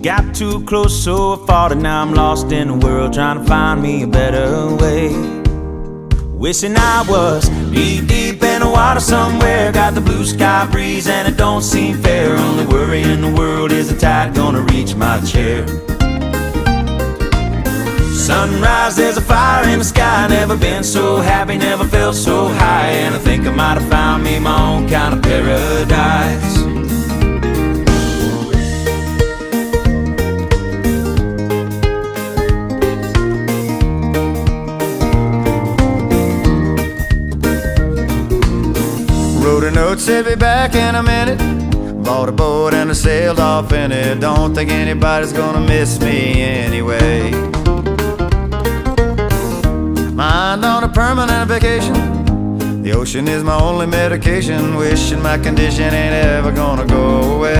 Got too close, so I fought it. Now I'm lost in the world, trying to find me a better way. Wishing I was deep, deep in the water somewhere. Got the blue sky breeze and it don't seem fair. Only worry in the world is the tide gonna reach my chair. Sunrise, there's a fire in the sky. Never been so happy, never felt so high. And I think I might have found me my own kind of paradise. Wrote a note, said be back in a minute. Bought a boat and I sailed off in it. Don't think anybody's gonna miss me anyway. Mind on a permanent vacation. The ocean is my only medication. Wishing my condition ain't ever gonna go away.